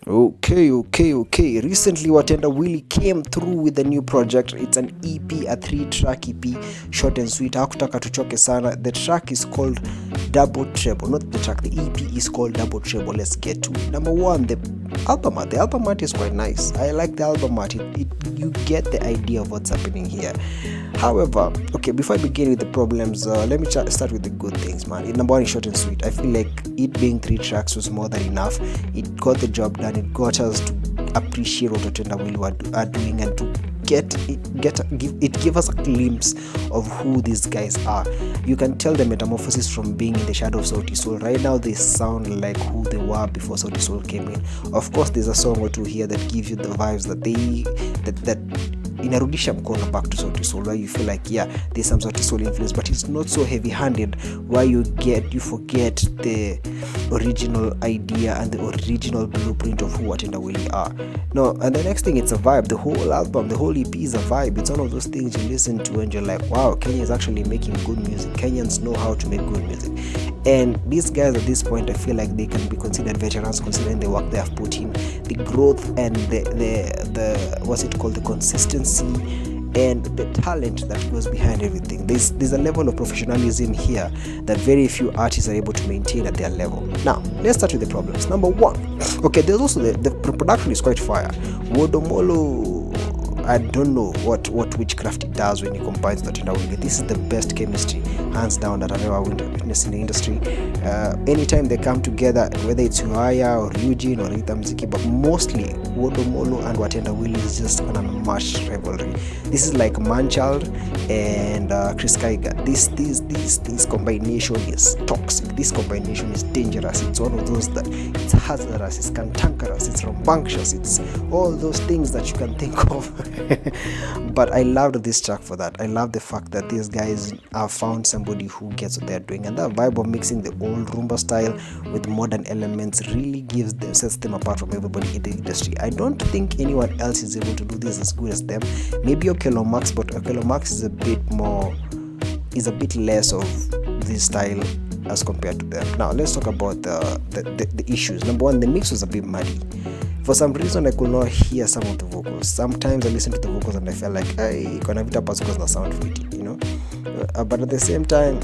Okay. Recently, Watendawili came through with a new project. It's an EP, a 3-track EP, short and sweet. Hakutaka tuchoke sana. The track is called Double Treble. Not the track, the EP is called Double Treble. Let's get to it. Number one, the album art. The album art is quite nice. I like the album art. You get the idea of what's happening here. However, okay, before I begin with the problems, let me start with the good things, man. Number one is short and sweet. I feel like it being 3 tracks was more than enough. It got the job done. It got us to appreciate what Watendawili are doing, and to give us a glimpse of who these guys are. You can tell the metamorphosis from being in the shadow of Sauti Sol. Right now they sound like who they were before Sauti Sol came in. Of course, there's a song or two here that give you the vibes that inarudisha mkono back to Sauti Sol, where you feel like, yeah, there's some Sauti Sol influence, but it's not so heavy-handed where you forget the original idea and the original blueprint of who Watendawili are. No, and the next thing, it's a vibe. The whole album, the whole EP is a vibe. It's one of those things you listen to and you're like, wow, Kenya is actually making good music. Kenyans know how to make good music. And these guys at this point, I feel like they can be considered veterans considering the work they have put in, the growth and the what's it called, the consistency and the talent that goes behind everything. There's a level of professionalism here that very few artists are able to maintain at their level. Now, let's start with the problems. Number one, okay, there's also the production is quite fire. Wodomolo, I don't know what witchcraft it does when you combine that in a way. This is the best chemistry, hands down, that I've ever witnessed in the industry. Anytime they come together, whether it's Uaya or Eugene or Rita Mziki, but mostly Wodomolo and Watendawili is just an unmatched rivalry. This is like Manchild and Chris Kaiga. This combination is toxic. This combination is dangerous. It's one of those that it's hazardous, it's cantankerous, it's rambunctious, it's all those things that you can think of. But I loved this track for that. I love the fact that these guys have found somebody who gets what they're doing, and that vibe of mixing the old rumba style with modern elements really sets them apart from everybody in the industry. I don't think anyone else is able to do this as good as them. Maybe Okelo Max, but Okelo Max is a bit less of this style as compared to them. Now let's talk about the issues. Number one, the mix was a bit muddy. For some reason, I could not hear some of the vocals. Sometimes I listen to the vocals and I felt like, hey, kuna vita pasukos na sound fitting, you know. But at the same time,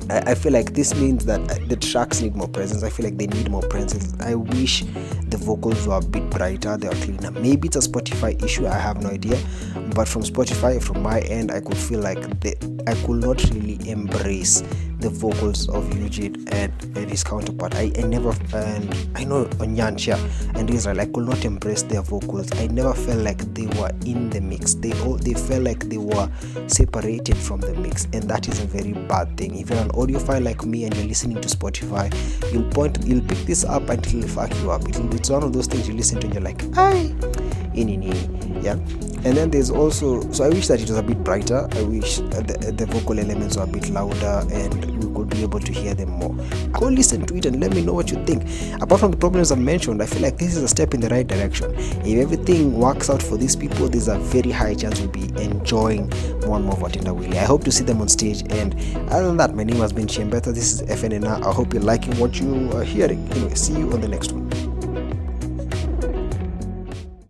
I feel like this means that the tracks need more presence. I feel like they need more presence. I wish the vocals were a bit brighter, they were cleaner. Maybe it's a Spotify issue, I have no idea. But from Spotify, from my end, I could feel like I could not really embrace the vocals of Eugene and his counterpart. I never, and I know Onyancha and Israel, I could not embrace their vocals. I never felt like they were in the mix. They felt like they were separated from the mix, and that is a very bad thing. If you're an audiophile like me and you're listening to Spotify, you'll pick this up and it'll fuck you up. It's one of those things you listen to and you're like, aye, yeah. And then there's also, so I wish that it was a bit brighter. I wish the vocal elements were a bit louder and we could be able to hear them more. Go listen to it and let me know what you think. Apart from the problems I mentioned, I feel like this is a step in the right direction. If everything works out for these people, there's a very high chance we'll be enjoying more and more of Watendawili. I hope to see them on stage. And other than that, my name has been Chiembeta. This is FNNR. I hope you're liking what you are hearing. Anyway, see you on the next one.